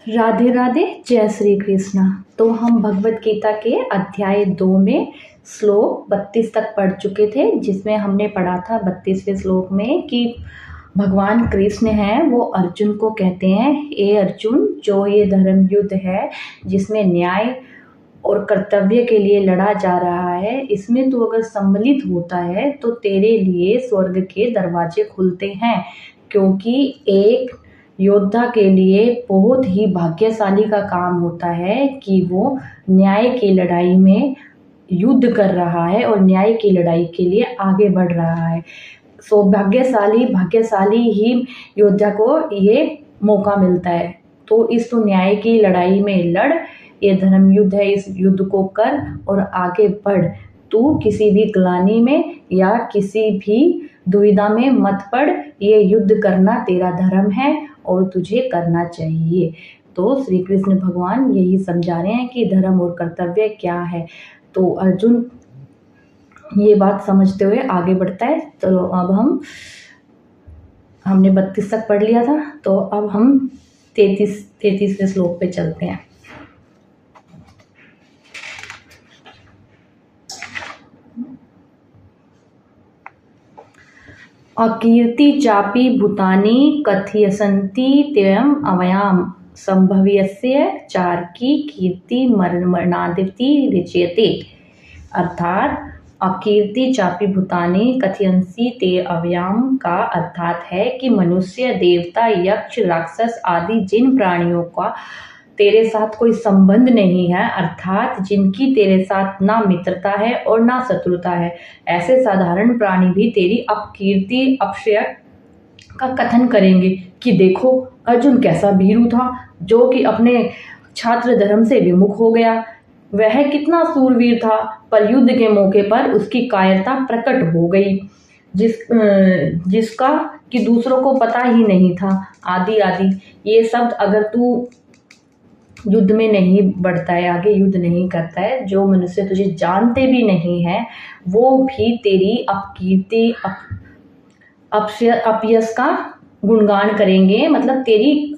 राधे राधे, जय श्री कृष्णा। तो हम भगवत गीता के अध्याय 2 में श्लोक 32 तक पढ़ चुके थे, जिसमें हमने पढ़ा था 32वें श्लोक में कि भगवान कृष्ण हैं वो अर्जुन को कहते हैं, ए अर्जुन, जो ये धर्म युद्ध है जिसमें न्याय और कर्तव्य के लिए लड़ा जा रहा है, इसमें तू अगर सम्मिलित होता है तो तेरे लिए स्वर्ग के दरवाजे खुलते हैं। क्योंकि एक योद्धा के लिए बहुत ही भाग्यशाली का काम होता है कि वो न्याय की लड़ाई में युद्ध कर रहा है और न्याय की लड़ाई के लिए आगे बढ़ रहा है। भाग्यशाली ही योद्धा को ये मौका मिलता है। तो इस न्याय की लड़ाई में लड़, ये धर्म युद्ध है, इस युद्ध को कर और आगे बढ़। तू किसी भी ग्लानि में या किसी भी दुविधा में मत पड़, ये युद्ध करना तेरा धर्म है और तुझे करना चाहिए। तो श्री कृष्ण भगवान यही समझा रहे हैं कि धर्म और कर्तव्य क्या है। तो अर्जुन ये बात समझते हुए आगे बढ़ता है। तो अब हमने 32 तक पढ़ लिया था, तो अब हम 33वें श्लोक पे चलते हैं। अकीर्ति चापि भूतानि कथयसन्ति त्ययम् अवयाम संभव्यस्य चार्की कीर्ति मरणादिति रिच्यते। अर्थात अकीर्ति चापि भूतानि कथयन्ति ते अवयाम का अर्थात है कि मनुष्य, देवता, यक्ष, राक्षस आदि जिन प्राणियों का तेरे साथ कोई संबंध नहीं है, अर्थात जिनकी तेरे साथ ना मित्रता है और ना शत्रुता है, ऐसे साधारण प्राणी भी तेरी अपकीर्ति, अपश्रय का कथन करेंगे कि देखो अर्जुन कैसा भीरू था, जो कि अपने छात्र धर्म से विमुख हो गया। वह कितना सूरवीर था, पर युद्ध के मौके पर उसकी कायरता प्रकट हो गई, जिसका कि दूसरों को पता ही नहीं था, आदि आदि। ये शब्द अगर तू युद्ध में नहीं बढ़ता है, आगे युद्ध नहीं करता है, जो मनुष्य तुझे जानते भी नहीं है, वो भी तेरी अपकीर्ति, अपयश का गुणगान करेंगे। मतलब तेरी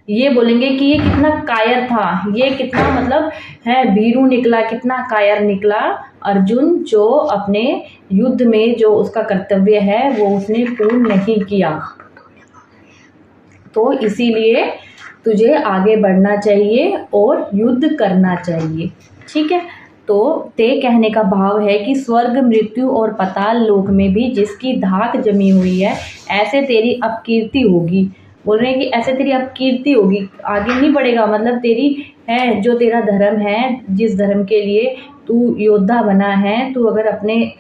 ये बोलेंगे कि ये कितना कायर था, ये कितना मतलब है भीरू निकला, कितना कायर निकला अर्जुन, जो अपने युद्ध में जो उसका कर्तव्य है वो उसने पूर्ण नहीं किया। तो इसीलिए तुझे आगे बढ़ना चाहिए और युद्ध करना चाहिए। ठीक है। तो ते कहने का भाव है कि स्वर्ग, मृत्यु और पाताल लोक में भी जिसकी धाक जमी हुई है, ऐसे तेरी अपकीर्ति होगी। बोल रहे हैं कि ऐसे तेरी अपकीर्ति होगी, आगे नहीं बढ़ेगा। मतलब तेरी है जो तेरा धर्म है, जिस धर्म के लिए तू योद्धा बना है, तू अगर अपने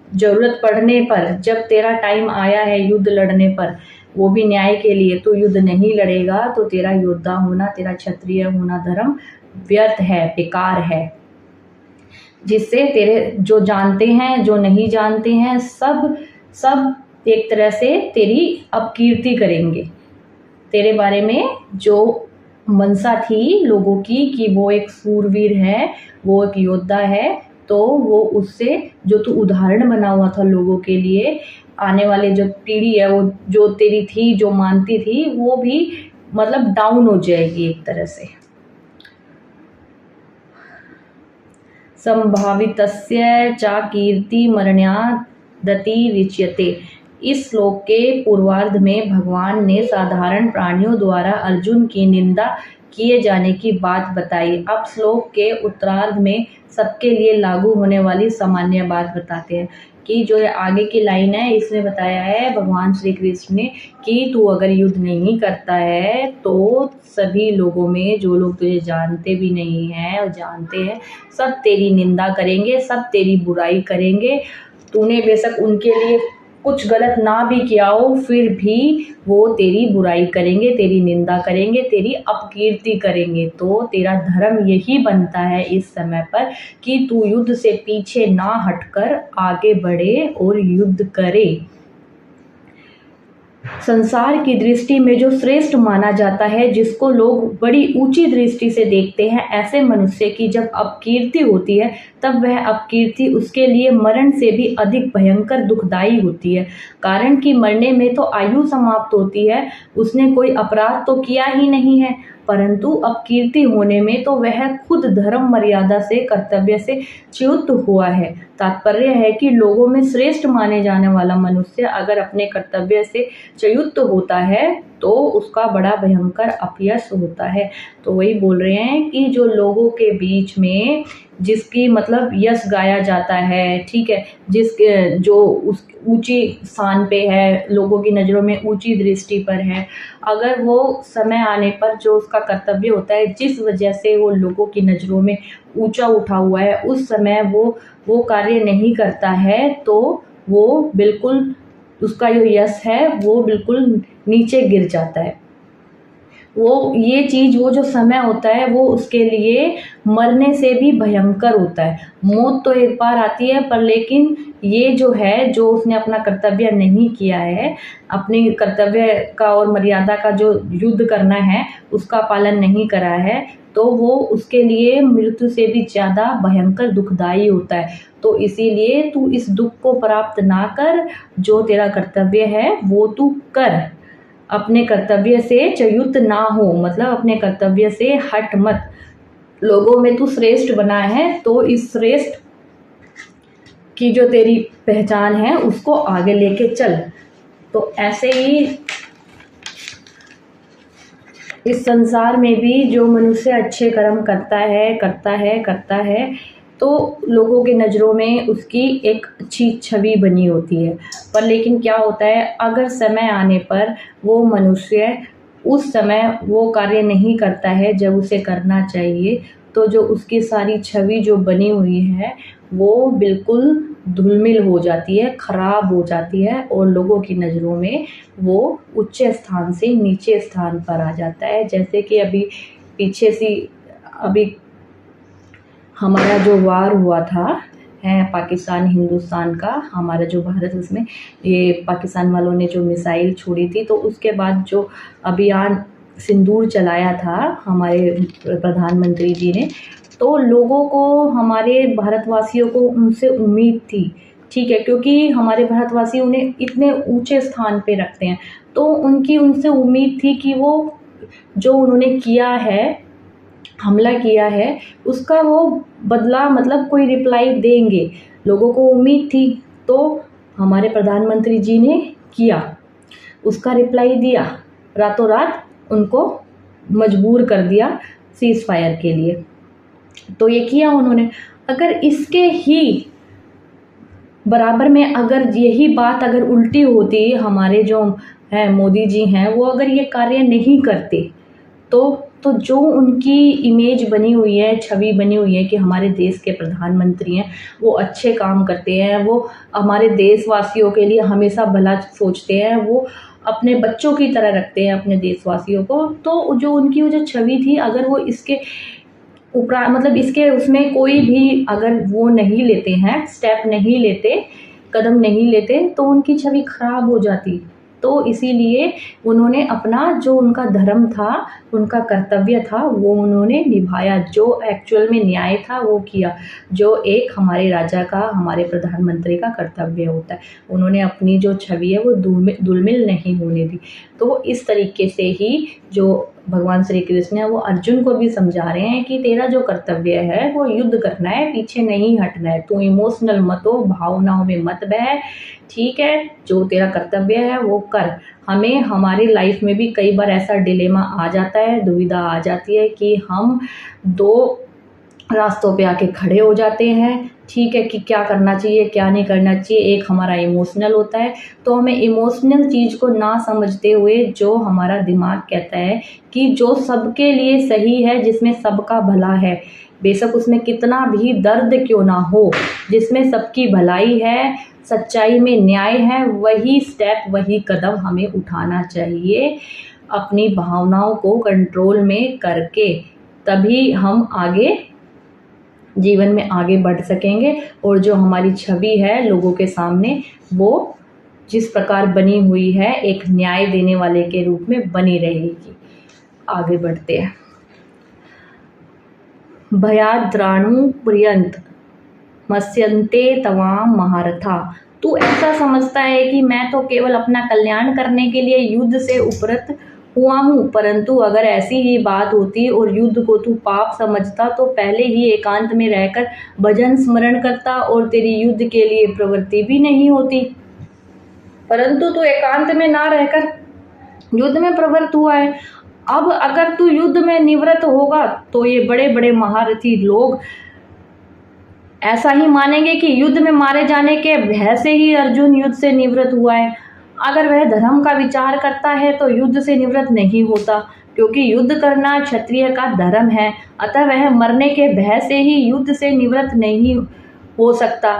जरूरत पड़ने पर, जब तेरा टाइम आया है युद्ध लड़ने पर, वो भी न्याय के लिए, तो युद्ध नहीं लड़ेगा तो तेरा योद्धा होना, तेरा क्षत्रिय होना धर्म व्यर्थ है, बेकार है। जिससे तेरे जो जानते हैं, जो नहीं जानते हैं, सब एक तरह से तेरी अपकीर्ति करेंगे। तेरे बारे में जो मनसा थी लोगों की कि वो एक सूरवीर है, वो एक योद्धा है, तो वो उससे जो तू उदाहरण बना हुआ था लोगों के लिए, आने वाले जो पीढ़ी है वो जो तेरी थी, जो मानती थी, वो भी मतलब डाउन हो जाएगी एक तरह से। संभावितस्य चा कीर्ति मरण्यादति रिच्यते। इस श्लोक के पूर्वार्ध में भगवान ने साधारण प्राणियों द्वारा अर्जुन की निंदा किए जाने की बात बताई। अब श्लोक के उत्तरार्ध में सबके लिए लागू होने वाली सामान्य बात बताते हैं कि जो ये आगे की लाइन है, इसमें बताया है भगवान श्री कृष्ण ने कि तू अगर युद्ध नहीं करता है तो सभी लोगों में जो लोग तुझे जानते भी नहीं हैं और जानते हैं, सब तेरी निंदा करेंगे, सब तेरी बुराई करेंगे। तूने बेशक उनके लिए कुछ गलत ना भी किया हो, फिर भी वो तेरी बुराई करेंगे, तेरी निंदा करेंगे, तेरी अपकीर्ति करेंगे। तो तेरा धर्म यही बनता है इस समय पर कि तू युद्ध से पीछे ना हटकर आगे बढ़े और युद्ध करे। संसार की दृष्टि में जो श्रेष्ठ माना जाता है, जिसको लोग बड़ी ऊंची दृष्टि से देखते हैं, ऐसे मनुष्य की जब अपकीर्ति होती है, तब वह अपकीर्ति उसके लिए मरण से भी अधिक भयंकर दुखदाई होती है। कारण कि मरने में तो आयु समाप्त होती है, उसने कोई अपराध तो किया ही नहीं है, परंतु अपकीर्ति होने में तो वह खुद धर्म मर्यादा से कर्तव्य से च्युत हुआ है। तात्पर्य है कि लोगों में श्रेष्ठ माने जाने वाला मनुष्य अगर अपने कर्तव्य से च्युत होता है तो उसका बड़ा भयंकर अपयश होता है। तो वही बोल रहे हैं कि जो लोगों के बीच में जिसकी मतलब यश गाया जाता है, ठीक है, जो उस ऊंची स्थान पे है, लोगों की नज़रों में ऊंची दृष्टि पर है, अगर वो समय आने पर जो उसका कर्तव्य होता है जिस वजह से वो लोगों की नज़रों में ऊंचा उठा हुआ है, उस समय वो कार्य नहीं करता है तो वो बिल्कुल उसका जो यश है वो बिल्कुल नीचे गिर जाता है। वो ये चीज़ वो जो समय होता है वो उसके लिए मरने से भी भयंकर होता है। मौत तो एक बार आती है पर लेकिन ये जो है, जो उसने अपना कर्तव्य नहीं किया है, अपने कर्तव्य का और मर्यादा का जो युद्ध करना है उसका पालन नहीं करा है, तो वो उसके लिए मृत्यु से भी ज़्यादा भयंकर दुखदाई होता है। तो इसीलिए तू इस दुख को प्राप्त ना कर, जो तेरा कर्तव्य है वो तू कर, अपने कर्तव्य से च्युत ना हो, मतलब अपने कर्तव्य से हट मत। लोगों में तू श्रेष्ठ बना है तो इस श्रेष्ठ की जो तेरी पहचान है उसको आगे लेके चल। तो ऐसे ही इस संसार में भी जो मनुष्य अच्छे कर्म करता है तो लोगों के नज़रों में उसकी एक अच्छी छवि बनी होती है। पर लेकिन क्या होता है, अगर समय आने पर वो मनुष्य उस समय वो कार्य नहीं करता है जब उसे करना चाहिए, तो जो उसकी सारी छवि जो बनी हुई है वो बिल्कुल धूमिल हो जाती है, ख़राब हो जाती है और लोगों की नज़रों में वो उच्च स्थान से नीचे स्थान पर आ जाता है। जैसे कि अभी हमारा जो वार हुआ था है पाकिस्तान हिंदुस्तान का, हमारा जो भारत, उसमें ये पाकिस्तान वालों ने जो मिसाइल छोड़ी थी, तो उसके बाद जो अभियान सिंदूर चलाया था हमारे प्रधानमंत्री जी ने, तो लोगों को, हमारे भारतवासियों को उनसे उम्मीद थी, ठीक है, क्योंकि हमारे भारतवासी उन्हें इतने ऊंचे स्थान पे रखते हैं, तो उनकी उनसे उम्मीद थी कि वो जो उन्होंने किया है, हमला किया है, उसका वो बदला, मतलब कोई रिप्लाई देंगे, लोगों को उम्मीद थी। तो हमारे प्रधानमंत्री जी ने किया, उसका रिप्लाई दिया, रातों रात उनको मजबूर कर दिया सीज़ फायर के लिए। तो ये किया उन्होंने। अगर इसके ही बराबर में अगर यही बात अगर उल्टी होती, हमारे जो है मोदी जी हैं, वो अगर ये कार्य नहीं करते तो जो उनकी इमेज बनी हुई है, छवि बनी हुई है कि हमारे देश के प्रधानमंत्री हैं, वो अच्छे काम करते हैं, वो हमारे देशवासियों के लिए हमेशा भला सोचते हैं, वो अपने बच्चों की तरह रखते हैं अपने देशवासियों को, तो जो उनकी वो जो छवि थी, अगर वो इसके उपरा मतलब इसके उसमें कोई भी अगर वो नहीं लेते हैं, स्टेप नहीं लेते, कदम नहीं लेते, तो उनकी छवि खराब हो जाती। तो इसीलिए उन्होंने अपना जो उनका धर्म था, उनका कर्तव्य था, वो उन्होंने निभाया, जो एक्चुअल में न्याय था वो किया, जो एक हमारे राजा का, हमारे प्रधानमंत्री का कर्तव्य होता है। उन्होंने अपनी जो छवि है वो धूमिल नहीं होने दी। तो इस तरीके से ही जो भगवान श्री कृष्ण है वो अर्जुन को भी समझा रहे हैं कि तेरा जो कर्तव्य है वो युद्ध करना है, पीछे नहीं हटना है, तू इमोशनल मत हो, भावनाओं में मत बह, ठीक है, जो तेरा कर्तव्य है वो कर। हमें हमारी लाइफ में भी कई बार ऐसा डिलेमा आ जाता है, दुविधा आ जाती है कि हम दो रास्तों पे आके खड़े हो जाते हैं, ठीक है, कि क्या करना चाहिए क्या नहीं करना चाहिए। एक हमारा इमोशनल होता है, तो हमें इमोशनल चीज़ को ना समझते हुए जो हमारा दिमाग कहता है कि जो सबके लिए सही है, जिसमें सबका भला है, बेशक उसमें कितना भी दर्द क्यों ना हो, जिसमें सबकी भलाई है, सच्चाई में न्याय है, वही स्टेप, वही कदम हमें उठाना चाहिए। अपनी भावनाओं को कंट्रोल में करके तभी हम आगे जीवन में आगे बढ़ सकेंगे, और जो हमारी छवि है लोगों के सामने वो जिस प्रकार बनी हुई है, एक न्याय देने वाले के रूप में बनी रहेगी। आगे बढ़ते हैं। भयाद्राणु पर्यंत मत्स्यन्ते तवाम महारथा। तू ऐसा समझता है कि मैं तो केवल अपना कल्याण करने के लिए युद्ध से उपरत हुआ हूँ, परंतु अगर ऐसी ही बात होती और युद्ध को तू पाप समझता तो पहले ही एकांत में रहकर भजन स्मरण करता और तेरी युद्ध के लिए प्रवृत्ति भी नहीं होती। परंतु तू एकांत में ना रहकर युद्ध में प्रवृत्त हुआ है। अब अगर तू युद्ध में निवृत्त होगा तो ये बड़े बड़े महारथी लोग ऐसा ही मानेंगे कि युद्ध में मारे जाने के भय से ही अर्जुन युद्ध से निवृत्त हुआ है। अगर वह धर्म का विचार करता है तो युद्ध से निवृत्त नहीं होता, क्योंकि युद्ध करना क्षत्रिय का धर्म है। अतः वह मरने के भय से ही युद्ध से निवृत्त नहीं हो सकता।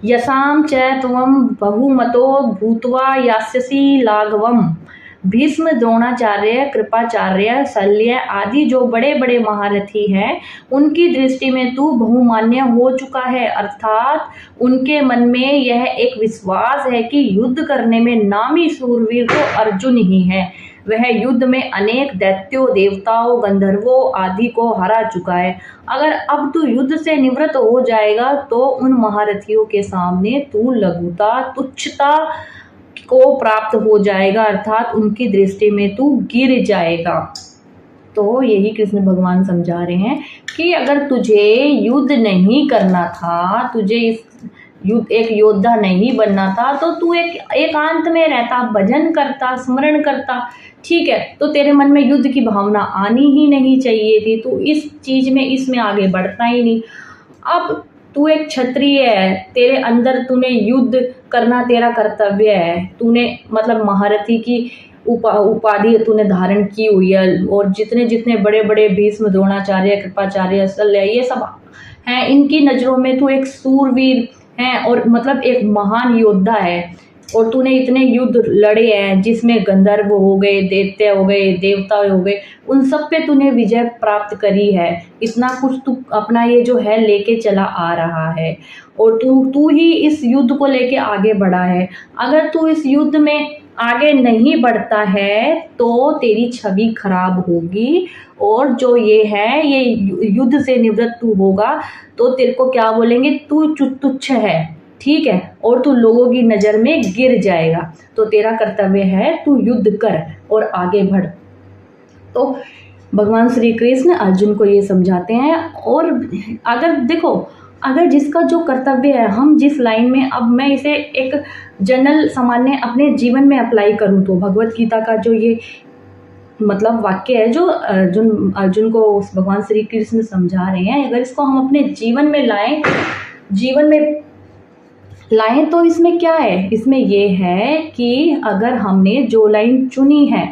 यसाम च त्वं बहुमतो भूत्वा यास्यसि लाघवम्। भीष्म, द्रोणाचार्य, कृपाचार्य, शल्य आदि जो बड़े बड़े महारथी हैं, उनकी दृष्टि में तू बहुमान्य हो चुका है। अर्थात उनके मन में यह एक विश्वास है कि युद्ध करने में नामी शूरवीर तो अर्जुन ही है। वह युद्ध में अनेक दैत्यों, देवताओं, गंधर्वों आदि को हरा चुका है। अगर अब तू युद्ध से निवृत्त हो जाएगा तो उन महारथियों के सामने तू लघुता, तुच्छता को प्राप्त हो जाएगा, अर्थात उनकी दृष्टि में तू गिर जाएगा। तो यही कृष्ण भगवान समझा रहे हैं कि अगर तुझे युद्ध नहीं करना था, तुझे इस एक योद्धा नहीं बनना था, तो तू एकांत में रहता, भजन करता, स्मरण करता, ठीक है, तो तेरे मन में युद्ध की भावना आनी ही नहीं चाहिए थी। तू इस चीज में इसमें आगे बढ़ता ही नहीं। अब तू एक क्षत्रिय है, तेरे अंदर तूने युद्ध करना तेरा कर्तव्य है। तूने मतलब महारथी की उपाधि तूने धारण की हुई है, और जितने जितने बड़े बड़े भीष्म, द्रोणाचार्य, कृपाचार्य, शल्य ये सब हैं, इनकी नज़रों में तू एक सूरवीर है और मतलब एक महान योद्धा है। और तूने इतने युद्ध लड़े हैं जिसमें गंधर्व हो गए, दैत्य हो गए, देवता हो गए, उन सब पे तूने विजय प्राप्त करी है। इतना कुछ तू अपना ये जो है लेके चला आ रहा है, और तू ही इस युद्ध को लेके आगे बढ़ा है। अगर तू इस युद्ध में आगे नहीं बढ़ता है तो तेरी छवि खराब होगी, और जो ये है ये युद्ध से निवृत्त तू होगा तो तेरे को क्या बोलेंगे, तू तुच्छ है, ठीक है, और तू लोगों की नज़र में गिर जाएगा। तो तेरा कर्तव्य है तू युद्ध कर और आगे बढ़। तो भगवान श्री कृष्ण अर्जुन को ये समझाते हैं। और अगर देखो, अगर जिसका जो कर्तव्य है, हम जिस लाइन में, अब मैं इसे एक जनरल सामान्य अपने जीवन में अप्लाई करूँ तो भगवत गीता का जो ये मतलब वाक्य है जो अर्जुन को भगवान श्री कृष्ण समझा रहे हैं, अगर इसको हम अपने जीवन में लाएं तो इसमें क्या है, इसमें ये है कि अगर हमने जो लाइन चुनी है,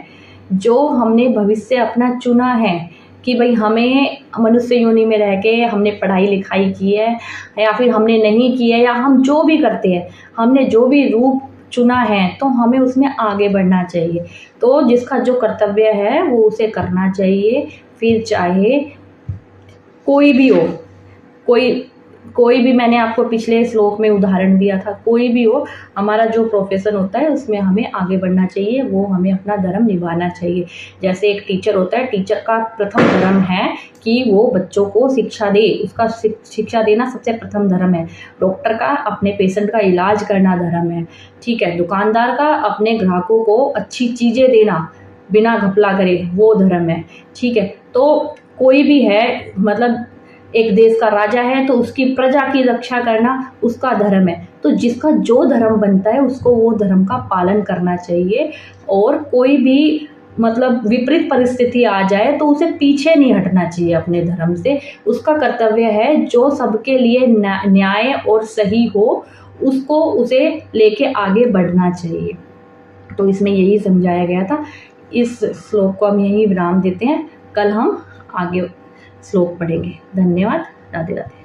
जो हमने भविष्य अपना चुना है कि भाई हमें मनुष्य योनि में रह के हमने पढ़ाई लिखाई की है या फिर हमने नहीं की है, या हम जो भी करते हैं, हमने जो भी रूप चुना है, तो हमें उसमें आगे बढ़ना चाहिए। तो जिसका जो कर्तव्य है वो उसे करना चाहिए, फिर चाहे कोई भी हो, कोई भी, मैंने आपको पिछले श्लोक में उदाहरण दिया था, कोई भी हो, हमारा जो प्रोफेशन होता है उसमें हमें आगे बढ़ना चाहिए, वो हमें अपना धर्म निभाना चाहिए। जैसे एक टीचर होता है, टीचर का प्रथम धर्म है कि वो बच्चों को शिक्षा दे, उसका शिक्षा देना सबसे प्रथम धर्म है। डॉक्टर का अपने पेशेंट का इलाज करना धर्म है, ठीक है। दुकानदार का अपने ग्राहकों को अच्छी चीज़ें देना बिना घपला करे, वो धर्म है, ठीक है। तो कोई भी है, मतलब एक देश का राजा है तो उसकी प्रजा की रक्षा करना उसका धर्म है। तो जिसका जो धर्म बनता है उसको वो धर्म का पालन करना चाहिए, और कोई भी मतलब विपरीत परिस्थिति आ जाए तो उसे पीछे नहीं हटना चाहिए अपने धर्म से। उसका कर्तव्य है जो सबके लिए न्याय और सही हो, उसे लेके आगे बढ़ना चाहिए। तो इसमें यही समझाया गया था। इस श्लोक को हम यहीं विराम देते हैं, कल हम आगे श्लोक पढ़ेंगे। धन्यवाद। राधे राधे।